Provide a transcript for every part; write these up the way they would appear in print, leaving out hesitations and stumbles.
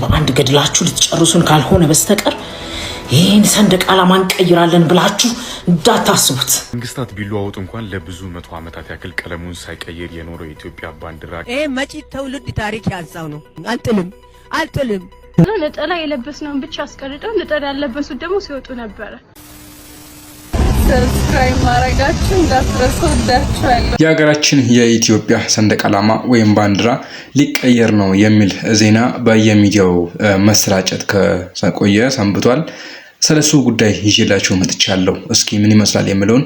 በአንድ ገድላችሁ ልትጨርሱን ካልሆነ በስተቀር ይህን ሰንደቅ ዓላማ እንቀይራለን ብላችሁ እንዳታስቡት። መንግስታት ቢለዋወጡ እንኳን ለብዙ መቶ ዓመታት ያክል ቀለሙን ሳይቀይር የኖረው የኢትዮጵያ ባንዲራ ይሄ መጪ ትውልድ ታሪክ ያዛው ነው። አልጥልም። ነጠላ የለበስነውን ብቻ አስቀርጠው ነጠላ ያለበሱት ደግሞ ሲወጡ ነበር። ሰብስክራይብ ማድረጋችሁ እንዳትረሱ። ወዳችኋለሁ። የሀገራችን የኢትዮጵያ ሰንደቅ ዓላማ ወይም ባንዲራ ሊቀየር ነው የሚል ዜና በየሚዲያው መሰራጨት ከቆየ ሰንብቷል። ስለሱ ጉዳይ ይዤላችሁ መጥቻለሁ። እስኪ ምን ይመስላል የሚለውን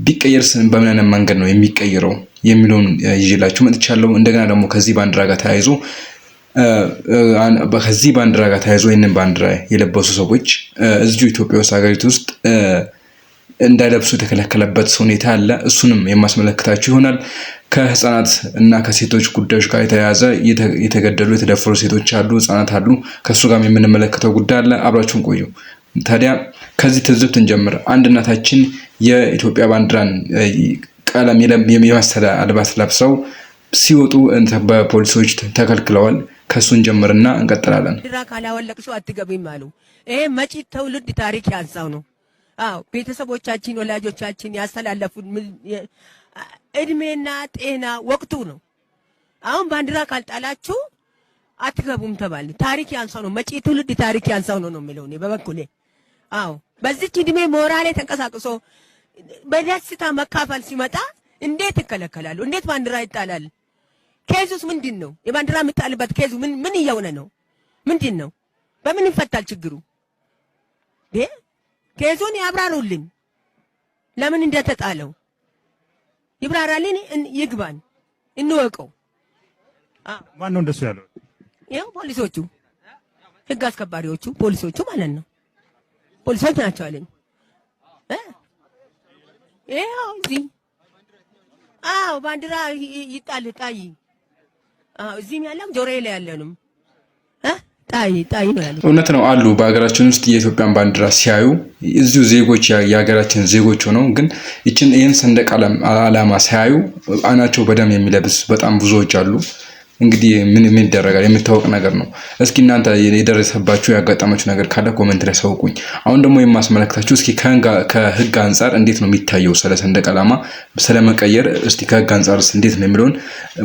ቢቀየርስ በምን አይነት መንገድ ነው የሚቀየረው የሚለውን ይዤላችሁ መጥቻለሁ። እንደገና ደግሞ ከዚህ ባንዲራ ጋር ተያይዞ ይህንን ባንዲራ የለበሱ ሰዎች እዚሁ ኢትዮጵያ ውስጥ ሀገሪቱ ውስጥ እንዳይለብሱ የተከለከለበት ሁኔታ አለ። እሱንም የማስመለክታችሁ ይሆናል። ከህፃናት እና ከሴቶች ጉዳዮች ጋር የተያያዘ የተገደሉ የተደፈሩ ሴቶች አሉ፣ ህፃናት አሉ። ከሱ ጋር የምንመለከተው ጉዳይ አለ። አብራችሁን ቆዩ። ታዲያ ከዚህ ትዝብት እንጀምር። አንድ እናታችን የኢትዮጵያ ባንዲራን ቀለም የመሰለ አልባስ ለብሰው ሲወጡ በፖሊሶች ተከልክለዋል። ከሱን ጀምርና እንቀጥላለን። ድራ ካላወለቅሽው አትገቢም አሉ። ይሄ መጪ ትውልድ ታሪክ ያዛው ነው። አዎ ቤተሰቦቻችን ወላጆቻችን ያስተላለፉት እድሜና ጤና ወቅቱ ነው። አሁን ባንዲራ ካልጣላችሁ አትገቡም ተባለ። ታሪክ ያንሳው ነው። መጪ ትውልድ ታሪክ ያንሳው ነው የሚለው እኔ በበኩሌ። አዎ በዚች እድሜ ሞራሌ ተንቀሳቅሶ በደስታ መካፈል ሲመጣ እንዴት ይከለከላሉ? እንዴት ባንዲራ ይጣላል? ኬዙስ ምንድን ነው? የባንዲራ የምጣልበት ኬዙ ምን እየሆነ ነው? ምንድን ነው? በምን ይፈታል ችግሩ? ኬዙን ያብራሩልን። ለምን እንደተጣለው ይብራራልን፣ ይግባን፣ እንወቀው። ማን ነው እንደሱ ያለው? ይሄው ፖሊሶቹ፣ ህግ አስከባሪዎቹ ፖሊሶቹ ማለት ነው። ፖሊሶች ናቸው አለኝ። ይሄው እዚህ ባንዲራ ይጣል ጣይ። እዚህም ያለው ጆሮዬ ላይ ያለንም ጣይ ነው ያለው። እውነት ነው አሉ። በሀገራችን ውስጥ የኢትዮጵያን ባንዲራ ሲያዩ እዚሁ ዜጎች የሀገራችን ዜጎች ሆነው ግን ይህን ሰንደቅ ዓላማ ሲያዩ አይናቸው በደም የሚለብስ በጣም ብዙዎች አሉ። እንግዲህ ምን ይደረጋል? የሚታወቅ ነገር ነው። እስኪ እናንተ የደረሰባችሁ ያጋጠማችሁ ነገር ካለ ኮሜንት ላይ ሰውቁኝ። አሁን ደግሞ የማስመለክታችሁ እስኪ ከህግ አንፃር እንዴት ነው የሚታየው ስለ ሰንደቅ ዓላማ ስለመቀየር እስኪ ከህግ አንፃርስ እንዴት ነው የሚለውን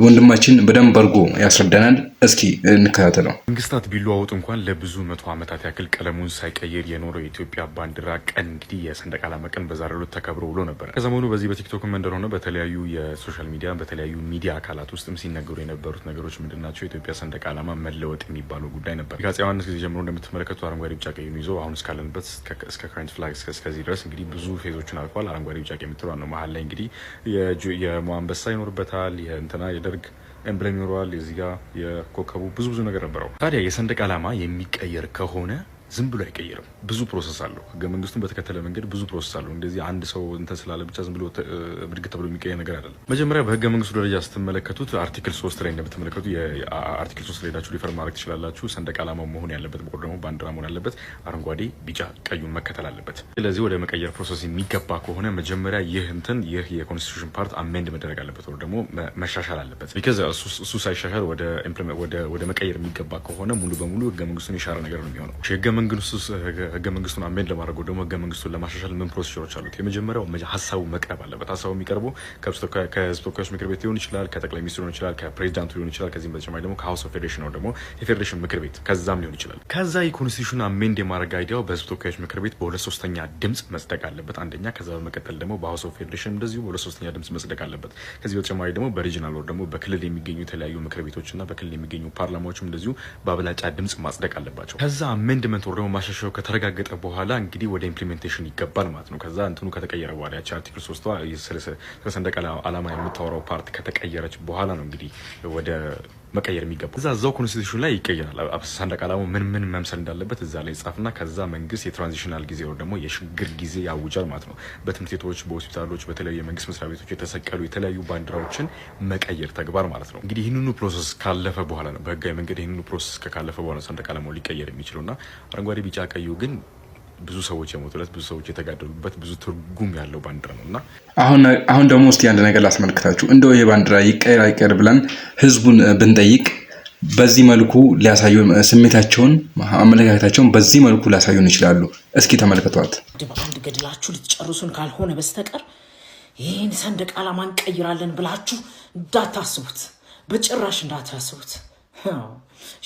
ወንድማችን በደንብ አድርጎ ያስረዳናል። እስኪ እንከታተለው። መንግስታት ቢለዋወጡ እንኳን ለብዙ መቶ ዓመታት ያክል ቀለሙን ሳይቀይር የኖረው የኢትዮጵያ ባንዲራ ቀን እንግዲህ የሰንደቅ ዓላማ ቀን በዛሬው ዕለት ተከብሮ ውሎ ነበር። ከሰሞኑ በዚህ በቲክቶክ መንደር ሆነ በተለያዩ የሶሻል ሚዲያ በተለያዩ ሚዲያ አካላት ውስጥም ሲነገሩ የነበሩት ነገሮች ምንድናቸው? የኢትዮጵያ ሰንደቅ ዓላማ መለወጥ የሚባለው ጉዳይ ነበር። ከአፄ ዮሐንስ ጊዜ ጀምሮ እንደምትመለከቱ አረንጓዴ ቢጫ ቀይን ይዞ አሁን እስካለንበት እስከ ከረንት ፍላግ እስከዚህ ድረስ እንግዲህ ብዙ ፌዞችን አልፏል። አረንጓዴ ቢጫ ቀይ የምትለው ነው። መሀል ላይ እንግዲህ የሞአንበሳ ይኖርበታል፣ የእንትና የደርግ ኤምብሌም ይኖረዋል፣ የዚህ ጋር የኮከቡ ብዙ ነገር ነበረው። ታዲያ የሰንደቅ ዓላማ የሚቀየር ከሆነ ዝም ብሎ አይቀየርም። ብዙ ፕሮሰስ አለው። ህገ መንግስቱን በተከተለ መንገድ ብዙ ፕሮሰስ አለው። እንደዚህ አንድ ሰው እንትን ስላለ ብቻ ዝም ብሎ ብድግ ተብሎ የሚቀየር ነገር አይደለም። መጀመሪያ በህገ መንግስቱ ደረጃ ስትመለከቱት አርቲክል 3 ላይ እንደምትመለከቱ የአርቲክል 3 ላይ ሄዳችሁ ሪፈር ማድረግ ትችላላችሁ። ሰንደቅ ዓላማው መሆን ያለበት ቦርድ ደግሞ ባንዲራ መሆን ያለበት አረንጓዴ፣ ቢጫ ቀዩን መከተል አለበት። ስለዚህ ወደ መቀየር ፕሮሰስ የሚገባ ከሆነ መጀመሪያ ይህ የኮንስቲቱሽን ፓርት አሜንድ መደረግ አለበት ወይ ደግሞ መሻሻል አለበት። ቢካዝ እሱ ሳይሻሻል ወደ መቀየር የሚገባ ከሆነ ሙሉ በሙሉ ህገ መንግስቱን የሻረ ነገር ነው የሚሆነው። ህገ መንግስቱን አሜንድ ለማድረግ ደግሞ ህገ መንግስቱን ለማሻሻል ምን ፕሮሲጀሮች አሉት? የመጀመሪያው ሀሳቡ መቅረብ አለበት። ሀሳቡ የሚቀርበው ከህዝብ ተወካዮች ምክር ቤት ሊሆን ይችላል፣ ከጠቅላይ ሚኒስትሩ ሊሆን ይችላል፣ ከፕሬዚዳንቱ ሊሆን ይችላል። ከዚህም በተጨማሪ ደግሞ ከሀውስ ኦፍ ፌዴሬሽን ነው ደግሞ የፌዴሬሽን ምክር ቤት ከዛም ሊሆን ይችላል። ከዛ የኮንስቲቱሽን አሜንድ የማድረግ አይዲያው በህዝብ ተወካዮች ምክር ቤት በ2/3 ድምጽ መጽደቅ አለበት አንደኛ። ከዛ በመቀጠል ደግሞ በሀውስ ኦፍ ፌዴሬሽን እንደዚሁ በ2/3 ድምጽ መጽደቅ አለበት። ከዚህ በተጨማሪ ደግሞ በሪጂናል ወር ደግሞ በክልል የሚገኙ የተለያዩ ምክር ቤቶችና በክልል የሚገኙ ፓርላማዎችም እንደዚሁ በአብላጫ ድምጽ ማጽደቅ አለባቸው። ከዛ አሜንድመንት ወር ደግሞ ማሻሻያው ከተረጋገጠ በኋላ እንግዲህ ወደ ኢምፕሊሜንቴሽን ይገባል ማለት ነው። ከዛ እንትኑ ከተቀየረ በኋላ ያቺ አርቲክል 3 ስለ ሰንደቅ ዓላማ የምታወራው ፓርት ከተቀየረች በኋላ ነው እንግዲህ ወደ መቀየር የሚገባው። እዛው ኮንስቲቱሽን ላይ ይቀየራል። ሰንደቅ ዓላማው ምን መምሰል እንዳለበት እዛ ላይ ጻፍና ከዛ መንግስት የትራንዚሽናል ጊዜ ወይ ደግሞ የሽግግር ጊዜ ያውጃል ማለት ነው። በትምህርት ቤቶች፣ በሆስፒታሎች፣ በተለያዩ የመንግስት መስሪያ ቤቶች የተሰቀሉ የተለያዩ ባንዲራዎችን መቀየር ተግባር ማለት ነው። እንግዲህ ይህንኑ ፕሮሰስ ካለፈ በኋላ ነው በህጋዊ መንገድ ይህንኑ ፕሮሰስ ካለፈ በኋላ ሰንደቅ ዓላማው ሊቀየር የሚችለውና አረንጓዴ ቢጫ ቀዩ ግን ብዙ ሰዎች የሞቱለት ብዙ ሰዎች የተጋደሉበት ብዙ ትርጉም ያለው ባንዲራ ነውና አሁን ደግሞ እስቲ አንድ ነገር ላስመልክታችሁ። እንደው ይሄ ባንዲራ ይቀየር አይቀር ብለን ህዝቡን ብንጠይቅ በዚህ መልኩ ሊያሳዩ ስሜታቸውን አመለካከታቸውን በዚህ መልኩ ሊያሳዩን ይችላሉ። እስኪ ተመልከቷት። በአንድ ገድላችሁ ልትጨርሱን ካልሆነ በስተቀር ይህን ሰንደቅ ዓላማ እንቀይራለን ብላችሁ እንዳታስቡት፣ በጭራሽ እንዳታስቡት።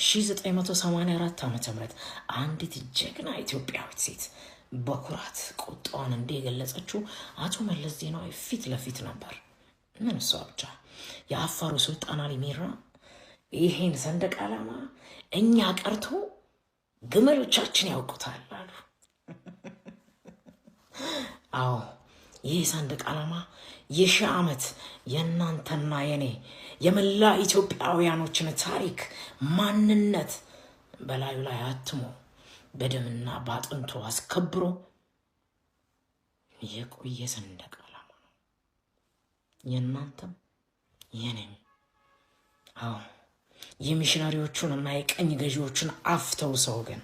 1984 ዓ.ም አንዲት ጀግና ኢትዮጵያዊት ሴት በኩራት ቁጣዋን እንደገለጸችው አቶ መለስ ዜናዊ ፊት ለፊት ነበር። ምን እሷ ብቻ የአፋሩ ሱልጣን አሊ ሚራ ይሄን ሰንደቅ ዓላማ እኛ ቀርቶ ግመሎቻችን ያውቁታል አሉ። አዎ ይህ ሰንደቅ ዓላማ የሺህ ዓመት የእናንተና የኔ የመላ ኢትዮጵያውያኖችን ታሪክ ማንነት በላዩ ላይ አትሞ በደምና ባጥንቱ አስከብሮ የቆየ ሰንደቅ ዓላማ ነው። የእናንተም የኔም። አዎ የሚሽነሪዎቹን እና የቀኝ ገዢዎቹን አፍተው ሰው ግን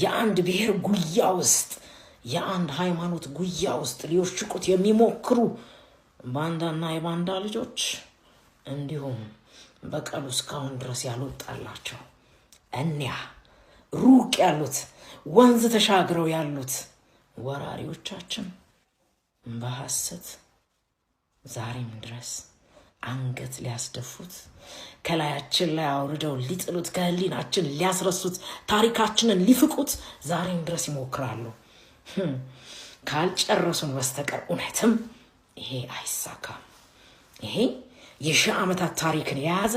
የአንድ ብሔር ጉያ ውስጥ የአንድ ሃይማኖት ጉያ ውስጥ ሊወሽቁት የሚሞክሩ ባንዳና የባንዳ ልጆች እንዲሁም በቀሉ እስካሁን ድረስ ያልወጣላቸው እኒያ ሩቅ ያሉት ወንዝ ተሻግረው ያሉት ወራሪዎቻችን በሐሰት ዛሬም ድረስ አንገት ሊያስደፉት ከላያችን ላይ አውርደው ሊጥሉት ከህሊናችን ሊያስረሱት ታሪካችንን ሊፍቁት ዛሬም ድረስ ይሞክራሉ። ካልጨረሱን በስተቀር እውነትም ይሄ አይሳካም። ይሄ የሺህ ዓመታት ታሪክን የያዘ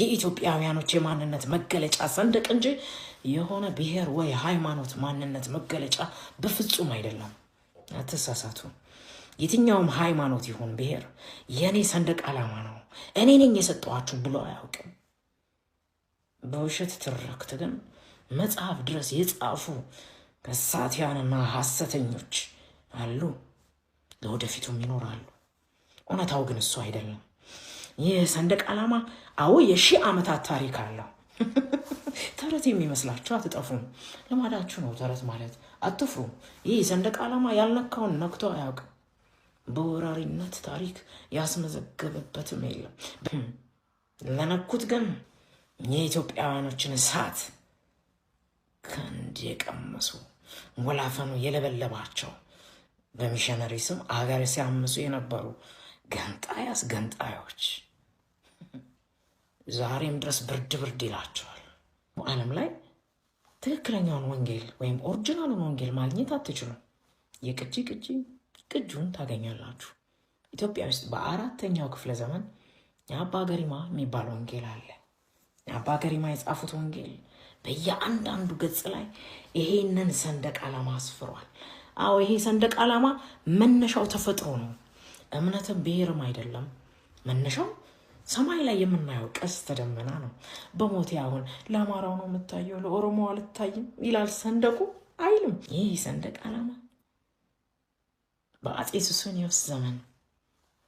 የኢትዮጵያውያኖች የማንነት መገለጫ ሰንደቅ እንጂ የሆነ ብሔር ወይ ሃይማኖት ማንነት መገለጫ በፍጹም አይደለም። አትሳሳቱ። የትኛውም ሃይማኖት ይሁን ብሔር የኔ ሰንደቅ ዓላማ ነው እኔ ነኝ የሰጠኋችሁ ብሎ አያውቅም። በውሸት ትርክት ግን መጽሐፍ ድረስ የጻፉ ከሳቲያንና ሐሰተኞች አሉ፣ ለወደፊቱም ይኖራሉ። እውነታው ግን እሱ አይደለም። ይህ ሰንደቅ ዓላማ አዎ የሺህ ዓመታት ታሪክ አለው። ተረት የሚመስላችሁ አትጠፉም። ልማዳችሁ ነው ተረት ማለት። አትፍሩ። ይህ ሰንደቅ ዓላማ ያልነካውን ነክቶ አያውቅም። በወራሪነት ታሪክ ያስመዘገበበትም የለም። ለነኩት ግን የኢትዮጵያውያኖችን እሳት ከንድ የቀመሱ ወላፈኑ የለበለባቸው በሚሽነሪ ስም አገር ሲያምሱ የነበሩ ገንጣይ አስገንጣዮች ዛሬም ድረስ ብርድ ብርድ ይላቸዋል። በዓለም ላይ ትክክለኛውን ወንጌል ወይም ኦሪጂናሉን ወንጌል ማግኘት አትችሉም። ቅጂውን ታገኛላችሁ። ኢትዮጵያ ውስጥ በ4ኛው ክፍለ ዘመን የአባ ገሪማ የሚባል ወንጌል አለ። የአባ ገሪማ የጻፉት ወንጌል በየአንዳንዱ ገጽ ላይ ይሄንን ሰንደቅ ዓላማ አስፍሯል። አዎ ይሄ ሰንደቅ ዓላማ መነሻው ተፈጥሮ ነው። እምነትም ብሔርም አይደለም። መነሻው ሰማይ ላይ የምናየው ቀስተ ደመና ነው። በሞቴ አሁን ለአማራው ነው የምታየው ለኦሮሞ አልታይም ይላል ሰንደቁ አይልም። ይህ ሰንደቅ ዓላማ በአጼ ሱስንዮስ ዘመን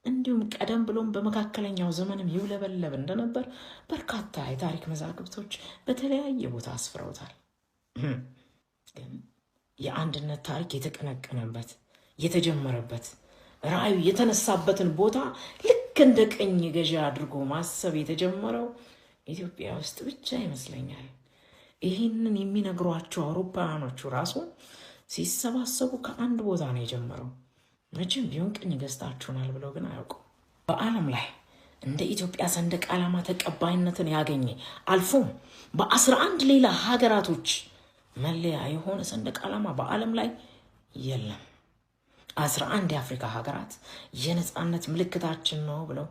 እንዲሁም ቀደም ብሎም በመካከለኛው ዘመንም ይውለበለብ እንደነበር በርካታ የታሪክ መዛግብቶች በተለያየ ቦታ አስፍረውታል። ግን የአንድነት ታሪክ የተቀነቀነበት የተጀመረበት ራዕዩ የተነሳበትን ቦታ ልክ እንደ ቀኝ ገዢ አድርጎ ማሰብ የተጀመረው ኢትዮጵያ ውስጥ ብቻ ይመስለኛል። ይህንን የሚነግሯቸው አውሮፓውያኖቹ ራሱ ሲሰባሰቡ ከአንድ ቦታ ነው የጀመረው። መቼም ቢሆን ቅኝ ገዝታችሁናል ብለው ግን አያውቁም። በዓለም ላይ እንደ ኢትዮጵያ ሰንደቅ ዓላማ ተቀባይነትን ያገኘ አልፎም በ11 ሌላ ሀገራቶች መለያ የሆነ ሰንደቅ ዓላማ በዓለም ላይ የለም። 11 የአፍሪካ ሀገራት የነፃነት ምልክታችን ነው ብለው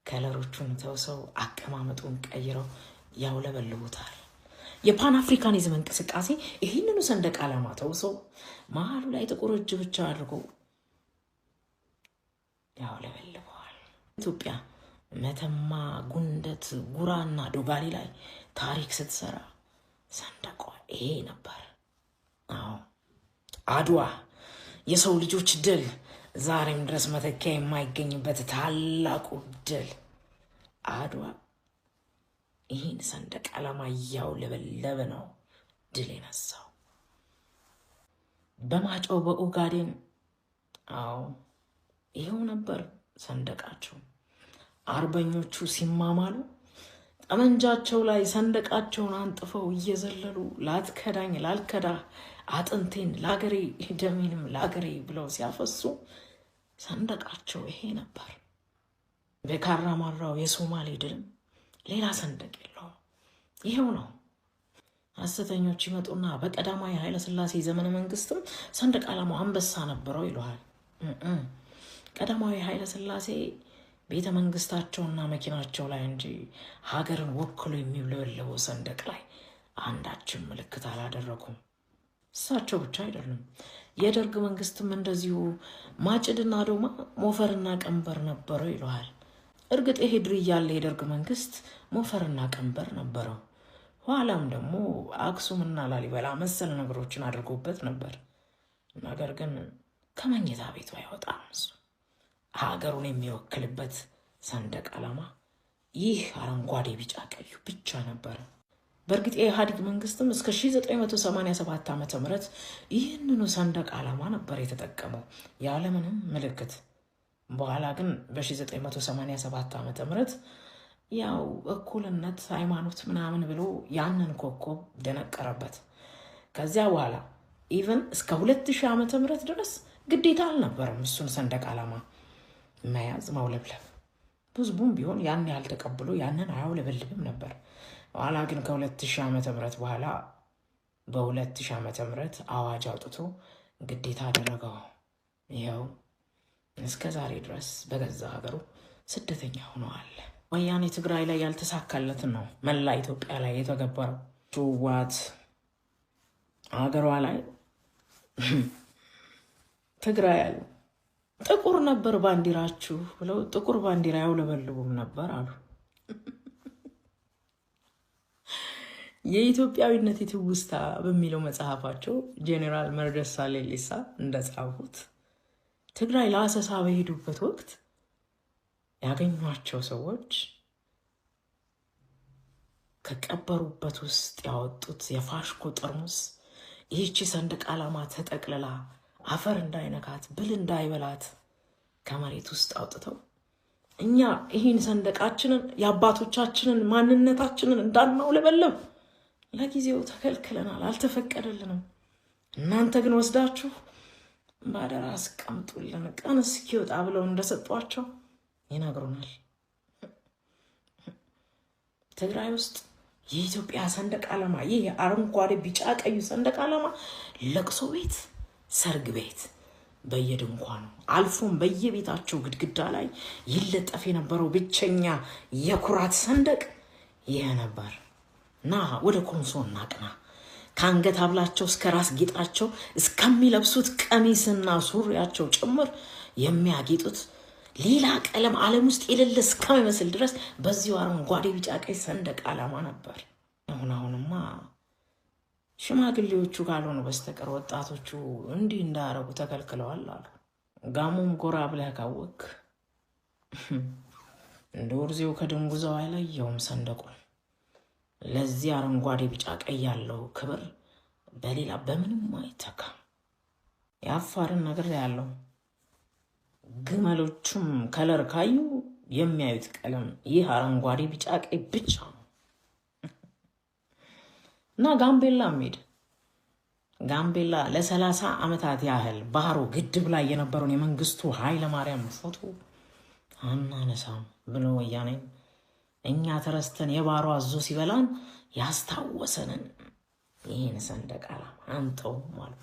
ከለሮቹን ተውሰው አቀማመጡን ቀይረው ያውለበልቡታል። የፓን አፍሪካኒዝም እንቅስቃሴ ይህንኑ ሰንደቅ ዓላማ ተውሰው መሀሉ ላይ ጥቁር እጅ ብቻ አድርጎ ያውለበልበዋል። ኢትዮጵያ መተማ፣ ጉንደት፣ ጉራና ዶጋሊ ላይ ታሪክ ስትሰራ ሰንደቋ ይሄ ነበር። አዎ አድዋ የሰው ልጆች ድል፣ ዛሬም ድረስ መተኪያ የማይገኝበት ታላቁ ድል አድዋ ይህን ሰንደቅ ዓላማ እያውለበለበ ነው ድል የነሳው። በማጮው በኦጋዴን አዎ ይሄው ነበር ሰንደቃቸው። አርበኞቹ ሲማማሉ ጠመንጃቸው ላይ ሰንደቃቸውን አንጥፈው እየዘለሉ ላትከዳኝ ላልከዳ አጥንቴን ላገሬ ደሜንም ላገሬ ብለው ሲያፈሱ ሰንደቃቸው ይሄ ነበር። በካራማራው የሶማሌ ድልም ሌላ ሰንደቅ የለውም። ይሄው ነው። ሐሰተኞች ይመጡና በቀዳማዊ ኃይለ ሥላሴ ዘመነ መንግስትም ሰንደቅ ዓላማው አንበሳ ነበረው ይለዋል። ቀዳማዊ ኃይለ ሥላሴ ቤተ መንግስታቸውና መኪናቸው ላይ እንጂ ሀገርን ወክሎ የሚውለበለበው ሰንደቅ ላይ አንዳችን ምልክት አላደረጉም። እሳቸው ብቻ አይደሉም። የደርግ መንግስትም እንደዚሁ ማጭድና ዶማ ሞፈርና ቀንበር ነበረው ይለዋል። እርግጥ ይሄ ድር እያለ የደርግ መንግስት ሞፈርና ቀንበር ነበረው። ኋላም ደግሞ አክሱምና ላሊበላ መሰል ነገሮችን አድርጎበት ነበር። ነገር ግን ከመኝታ ቤቱ አይወጣም። እሱ ሀገሩን የሚወክልበት ሰንደቅ ዓላማ ይህ አረንጓዴ፣ ቢጫ፣ ቀዩ ብቻ ነበር። በእርግጥ የኢህአዴግ መንግስትም እስከ 1987 ዓ.ም ይህንኑ ሰንደቅ ዓላማ ነበር የተጠቀመው ያለምንም ምልክት። በኋላ ግን በ1987 ዓ.ም ያው እኩልነት ሃይማኖት ምናምን ብሎ ያንን ኮከብ ደነቀረበት። ከዚያ በኋላ ኢቨን እስከ 2000 ዓ.ም ድረስ ግዴታ አልነበረም እሱን ሰንደቅ ዓላማ መያዝ ማውለብለብ። ህዝቡም ቢሆን ያን ያህል ተቀብሎ ያንን አያውለበልብም ነበር። ኋላ ግን ከ2000 ዓ.ም በኋላ በ2000 ዓ.ም አዋጅ አውጥቶ ግዴታ አደረገው። ይኸው እስከ ዛሬ ድረስ በገዛ ሀገሩ ስደተኛ ሆነዋል። ወያኔ ትግራይ ላይ ያልተሳካለትን ነው መላ ኢትዮጵያ ላይ የተገበረው። ጩዋት ሀገሯ ላይ ትግራይ ያሉ ጥቁር ነበር ባንዲራችሁ ብለው ጥቁር ባንዲራ ያውለበልቡም ነበር አሉ። የኢትዮጵያዊነት ትውስታ በሚለው መጽሐፋቸው ጄኔራል መርደሳ ሌሊሳ እንደጻፉት ትግራይ ለአሰሳ በሄዱበት ወቅት ያገኟቸው ሰዎች ከቀበሩበት ውስጥ ያወጡት የፋሽኮ ጠርሙስ ይህቺ ሰንደቅ ዓላማ ተጠቅልላ አፈር እንዳይነካት ብል እንዳይበላት ከመሬት ውስጥ አውጥተው እኛ ይህን ሰንደቃችንን የአባቶቻችንን ማንነታችንን እንዳናውለበለብ ለጊዜው ተከልክለናል፣ አልተፈቀደልንም። እናንተ ግን ወስዳችሁ ባደራ አስቀምጡልን ቀን እስኪወጣ ብለው እንደሰጧቸው ይነግሩናል። ትግራይ ውስጥ የኢትዮጵያ ሰንደቅ ዓላማ ይህ አረንጓዴ፣ ቢጫ፣ ቀዩ ሰንደቅ ዓላማ ለቅሶ ቤት፣ ሰርግ ቤት በየድንኳኑ አልፎም በየቤታቸው ግድግዳ ላይ ይለጠፍ የነበረው ብቸኛ የኩራት ሰንደቅ ይህ ነበር። ና ወደ ኮንሶ እናቅና። ከአንገት ሀብላቸው እስከ ራስ ጌጣቸው እስከሚለብሱት ቀሚስና ሱሪያቸው ጭምር የሚያጌጡት ሌላ ቀለም ዓለም ውስጥ የሌለ እስከሚመስል ድረስ በዚሁ አረንጓዴ፣ ቢጫ፣ ቀይ ሰንደቅ ዓላማ ነበር። አሁንማ ሽማግሌዎቹ ካልሆኑ በስተቀር ወጣቶቹ እንዲህ እንዳያረጉ ተከልክለዋል አሉ። ጋሞም ጎራ ብለህ ካወቅ እንደ ወርዜው ከድንጉዛው አይለየውም ሰንደቁን። ለዚህ አረንጓዴ፣ ቢጫ፣ ቀይ ያለው ክብር በሌላ በምንም አይተካም። የአፋርን ነገር ያለው ግመሎቹም ከለር ካዩ የሚያዩት ቀለም ይህ አረንጓዴ፣ ቢጫ፣ ቀይ ብቻ ነው። እና ጋምቤላ ሄድ ጋምቤላ ለ30 ዓመታት ያህል ባህሩ ግድብ ላይ የነበረውን የመንግስቱ ኃይለማርያም ፎቶ አናነሳም ብሎ ወያኔ እኛ ተረስተን የባሮ አዞ ሲበላን ያስታወሰንን ይህን ሰንደቅ ዓላማ አንተው ማለት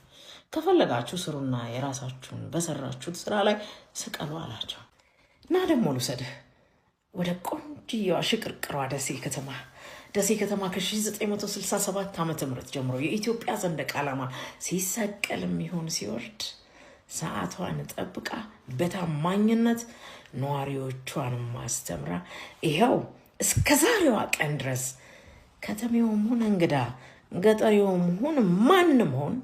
ከፈለጋችሁ ስሩና የራሳችሁን በሰራችሁት ስራ ላይ ስቀሉ አላቸው። እና ደግሞ ልውሰድህ ወደ ቆንጅየዋ ሽቅርቅሯ ደሴ ከተማ። ደሴ ከተማ ከ1967 ዓ.ም ጀምሮ የኢትዮጵያ ሰንደቅ ዓላማ ሲሰቀል የሚሆን ሲወርድ ሰዓቷን ጠብቃ በታማኝነት ነዋሪዎቿን ማስተምራ ይኸው እስከ ዛሬዋ ቀን ድረስ ከተሜውም ሆነ እንግዳ ገጠሬውም ሆነ ማንም ሆን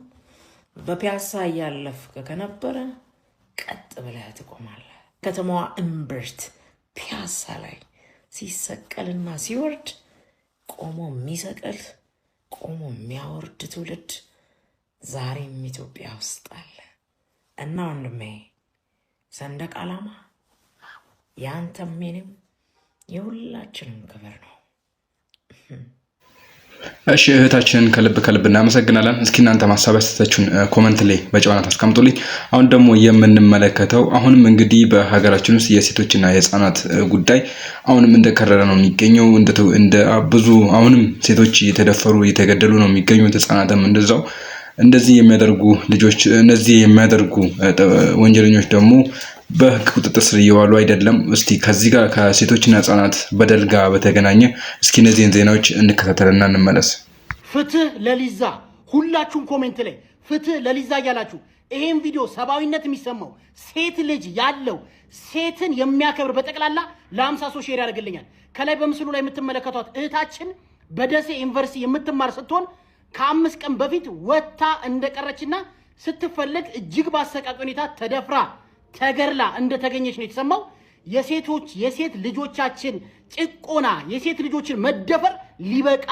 በፒያሳ እያለፍክ ከነበረ ቀጥ ብለህ ትቆማለህ። ከተማዋ እምብርት ፒያሳ ላይ ሲሰቀልና ሲወርድ ቆሞ የሚሰቀል ቆሞ የሚያወርድ ትውልድ ዛሬም ኢትዮጵያ ውስጥ አለ። እና ወንድሜ ሰንደቅ ዓላማ ያንተም የኔም የሁላችንም ክብር ነው። እሺ እህታችንን ከልብ እናመሰግናለን። እስኪ እናንተ ማሳቢያ አስተያየታችሁን ኮሜንት ላይ በጨዋነት አስቀምጡልኝ። አሁን ደግሞ የምንመለከተው አሁንም እንግዲህ በሀገራችን ውስጥ የሴቶችና የህፃናት ጉዳይ አሁንም እንደከረረ ነው የሚገኘው። እንደ ብዙ አሁንም ሴቶች እየተደፈሩ እየተገደሉ ነው የሚገኙት። ህፃናትም እንደዛው እንደዚህ የሚያደርጉ ልጆች እነዚህ የሚያደርጉ ወንጀለኞች ደግሞ በህግ ቁጥጥር ስር እየዋሉ አይደለም። እስቲ ከዚህ ጋር ከሴቶችና ህፃናት በደል ጋር በተገናኘ እስኪ እነዚህን ዜናዎች እንከታተልና እንመለስ። ፍትህ ለሊዛ፣ ሁላችሁም ኮሜንት ላይ ፍትህ ለሊዛ እያላችሁ ይሄን ቪዲዮ ሰብአዊነት የሚሰማው ሴት ልጅ ያለው ሴትን የሚያከብር በጠቅላላ ለ50 ሰው ሼር ያደርግልኛል። ከላይ በምስሉ ላይ የምትመለከቷት እህታችን በደሴ ዩኒቨርሲቲ የምትማር ስትሆን ከ5 ቀን በፊት ወታ እንደቀረችና ስትፈለግ እጅግ ባሰቃቂ ሁኔታ ተደፍራ ተገርላ እንደተገኘች ነው የተሰማው። የሴት ልጆቻችን ጭቆና፣ የሴት ልጆችን መደፈር ሊበቃ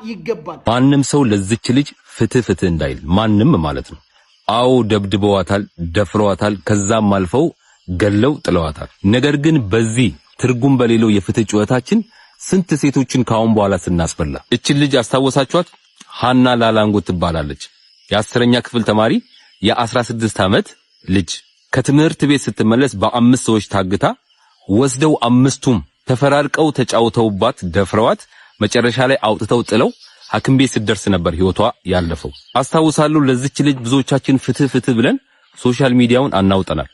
ይገባል። ማንም ሰው ለዚች ልጅ ፍትህ እንዳይል ማንም ማለት ነው። አዎ ደብድበዋታል፣ ደፍረዋታል፣ ከዛም አልፈው ገለው ጥለዋታል። ነገር ግን በዚህ ትርጉም በሌለው የፍትህ ጩኸታችን ስንት ሴቶችን ካሁን በኋላ ስናስፈላ። እችን ልጅ አስታወሳችኋት? ሃና ላላንጎ ትባላለች። የ10ኛ ክፍል ተማሪ የ16 ዓመት ልጅ ከትምህርት ቤት ስትመለስ በ5 ሰዎች ታግታ ወስደው 5ቱም ተፈራርቀው ተጫውተውባት ደፍረዋት መጨረሻ ላይ አውጥተው ጥለው ሐኪም ቤት ስትደርስ ነበር ህይወቷ ያለፈው። አስታውሳለሁ። ለዚች ልጅ ብዙዎቻችን ፍትህ ብለን ሶሻል ሚዲያውን አናውጠናል።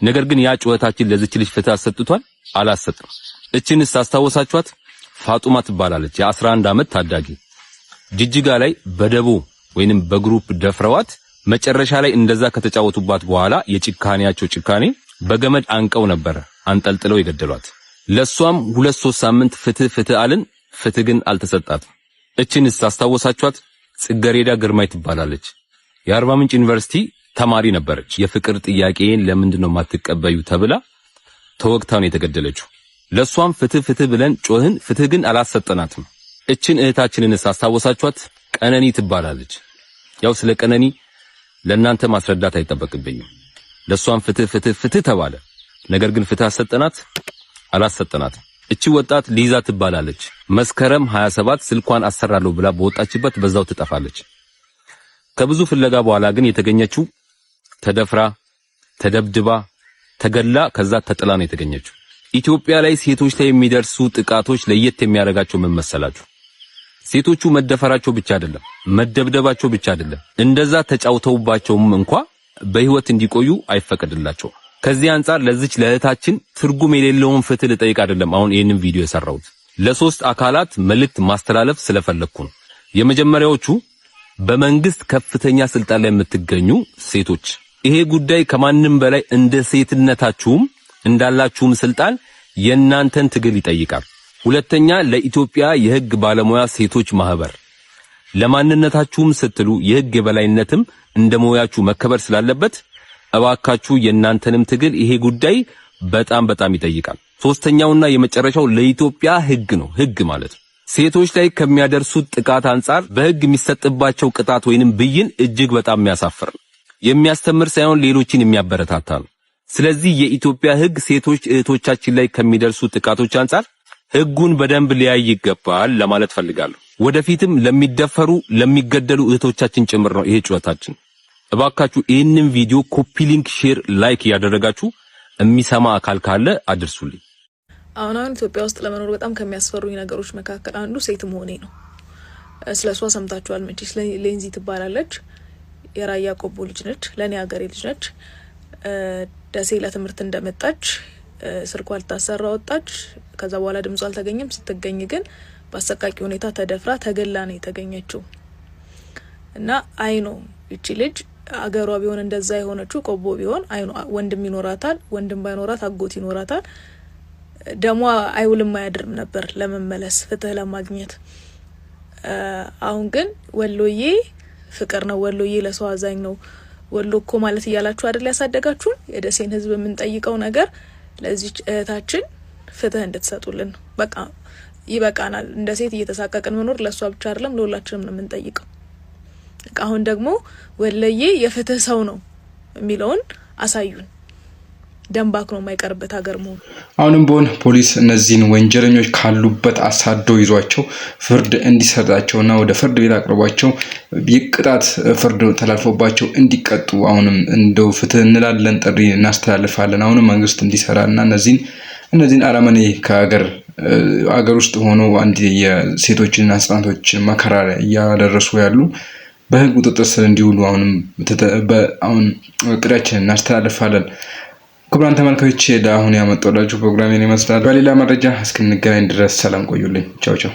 ነገር ግን ያ ጩኸታችን ለዚች ልጅ ፍትህ አሰጥቷል? አላሰጥም። እችንስ አስታወሳችኋት? ፋጡማ ትባላለች። የ11 ዓመት ታዳጊ ጅጅጋ ላይ በደቦ ወይንም በግሩፕ ደፍረዋት መጨረሻ ላይ እንደዛ ከተጫወቱባት በኋላ የጭካኔያቸው ጭካኔ በገመድ አንቀው ነበር አንጠልጥለው የገደሏት። ለሷም 2-3 ሳምንት ፍትህ አልን። ፍትህ ግን አልተሰጣትም። እችንስ አስታወሳችኋት? ጽገሬዳ ግርማይ ትባላለች። የአርባ ምንጭ ዩኒቨርሲቲ ተማሪ ነበረች። የፍቅር ጥያቄን ለምንድነው ማትቀበዩ ተብላ ተወግታ ነው የተገደለችው። ለሷም ፍትህ ብለን ጮህን፣ ፍትህ ግን አላሰጠናትም። እችን እህታችንንስ አስታወሳችኋት? ቀነኒ ትባላለች። ያው ስለ ቀነኒ ለእናንተ ማስረዳት አይጠበቅብኝም። ለሷም ፍትህ ተባለ። ነገር ግን ፍትህ አላሰጠናትም። እቺ ወጣት ሊዛ ትባላለች። መስከረም 27 ስልኳን አሰራለሁ ብላ በወጣችበት በዛው ትጠፋለች። ከብዙ ፍለጋ በኋላ ግን የተገኘችው ተደፍራ፣ ተደብድባ፣ ተገላ ከዛ ተጥላ ነው የተገኘችው። ኢትዮጵያ ላይ ሴቶች ላይ የሚደርሱ ጥቃቶች ለየት የሚያደርጋቸው ምን መሰላችሁ? ሴቶቹ መደፈራቸው ብቻ አይደለም፣ መደብደባቸው ብቻ አይደለም፣ እንደዛ ተጫውተውባቸውም እንኳን በህይወት እንዲቆዩ አይፈቀድላቸው። ከዚህ አንፃር ለዚች ለእህታችን ትርጉም የሌለውን ፍትህ ልጠይቅ አይደለም አሁን ይሄንን ቪዲዮ የሰራሁት። ለሶስት አካላት መልእክት ማስተላለፍ ስለፈለኩ ነው። የመጀመሪያዎቹ በመንግስት ከፍተኛ ስልጣን ላይ የምትገኙ ሴቶች፣ ይሄ ጉዳይ ከማንም በላይ እንደ ሴትነታችሁም እንዳላችሁም ስልጣን የናንተን ትግል ይጠይቃል። ሁለተኛ ለኢትዮጵያ የህግ ባለሙያ ሴቶች ማህበር፣ ለማንነታችሁም ስትሉ የህግ የበላይነትም እንደሞያችሁ መከበር ስላለበት እባካችሁ የናንተንም ትግል ይሄ ጉዳይ በጣም ይጠይቃል። ሶስተኛውና የመጨረሻው ለኢትዮጵያ ህግ ነው። ህግ ማለት ሴቶች ላይ ከሚያደርሱት ጥቃት አንፃር በህግ የሚሰጥባቸው ቅጣት ወይንም ብይን እጅግ በጣም የሚያሳፍር ነው። የሚያስተምር ሳይሆን ሌሎችን የሚያበረታታ ነው። ስለዚህ የኢትዮጵያ ህግ ሴቶች እህቶቻችን ላይ ከሚደርሱ ጥቃቶች አንፃር ህጉን በደንብ ሊያይ ይገባል ለማለት ፈልጋለሁ። ወደፊትም ለሚደፈሩ ለሚገደሉ እህቶቻችን ጭምር ነው ይሄ ጩኸታችን። እባካችሁ ይህንን ቪዲዮ ኮፒ ሊንክ፣ ሼር፣ ላይክ ያደረጋችሁ የሚሰማ አካል ካለ አድርሱልኝ። አሁን ኢትዮጵያ ውስጥ ለመኖር በጣም ከሚያስፈሩኝ ነገሮች መካከል አንዱ ሴት መሆኔ ነው። ስለሷ ሰምታችኋል መቼስ። ሌንዚ ትባላለች። የራያ ቆቦ ልጅ ነች። ለኔ ሀገሬ ልጅ ነች። ደሴ ለትምህርት እንደመጣች ስልኳ ልታሰራ ወጣች። ከዛ በኋላ ድምጿ አልተገኘም። ስትገኝ ግን በአሰቃቂ ሁኔታ ተደፍራ ተገላ ነው የተገኘችው። እና አይኖ እቺ ልጅ አገሯ ቢሆን እንደዛ የሆነችው ቆቦ ቢሆን አይኖ ወንድም ይኖራታል፣ ወንድም ባይኖራት አጎት ይኖራታል። ደሟ አይውልም አያድርም ነበር ለመመለስ ፍትህ ለማግኘት። አሁን ግን ወሎዬ ፍቅር ነው፣ ወሎዬ ለሰው አዛኝ ነው፣ ወሎ እኮ ማለት እያላችሁ አይደል ያሳደጋችሁን። የደሴን ህዝብ የምንጠይቀው ነገር ለዚህ እህታችን ፍትህ እንድትሰጡልን ነው። በቃ ይበቃናል። እንደ ሴት እየተሳቀቅን መኖር ለሷ ብቻ አይደለም ለሁላችንም ነው የምንጠይቀው። አሁን ደግሞ ወሎዬ የፍትህ ሰው ነው የሚለውን አሳዩን። ደም ባክኖ የማይቀርበት ሀገር መሆኑ አሁንም ቢሆን ፖሊስ እነዚህን ወንጀለኞች ካሉበት አሳዶ ይዟቸው ፍርድ እንዲሰጣቸውና ወደ ፍርድ ቤት አቅርቧቸው ይቅጣት ፍርድ ተላልፎባቸው እንዲቀጡ አሁንም እንደው ፍትህ እንላለን ጥሪ እናስተላልፋለን። አሁንም መንግስት እንዲሰራና እነዚህን አረመኔ አገር ውስጥ ሆኖ አንድ የሴቶችንና ህፃናቶችን መከራ እያደረሱ ያሉ በህግ ቁጥጥር ስር እንዲውሉ አሁን ጥሪያችንን እናስተላልፋለን። ክቡራን ተመልካቾች ለአሁን ያመጣሁላችሁ ፕሮግራም ይመስላል። በሌላ መረጃ እስክንገናኝ ድረስ ሰላም ቆዩልኝ። ቻው ቻው።